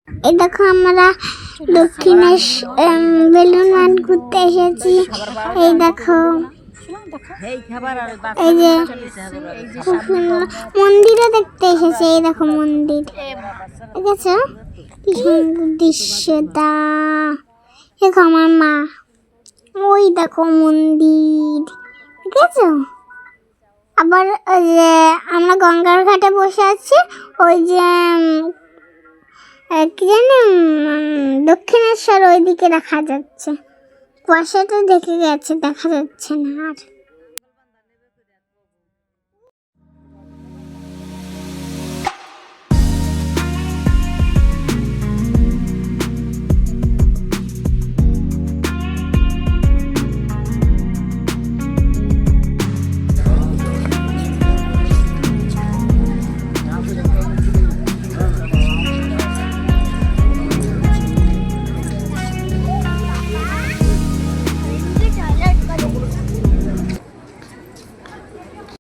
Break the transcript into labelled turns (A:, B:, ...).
A: এই দেখো আমরা দক্ষিণেশ বেলুন মাঠ ঘুরতে এসেছি। এই দেখো এই যে খুব সুন্দর মন্দিরও দেখতে এসেছে। এই দেখো মন্দির, ঠিক আছে, কি সুন্দর দৃশ্যটা। দেখো আমার মা, ওই দেখো মন্দির, ঠিক আছে। আবার ওই যে আমরা গঙ্গার ঘাটে বসে আছি, ওই যে কি জানি দক্ষিণেশ্বর ওইদিকে দেখা যাচ্ছে, কুয়াশাটা ঢেকে গেছে, দেখা যাচ্ছে না আর।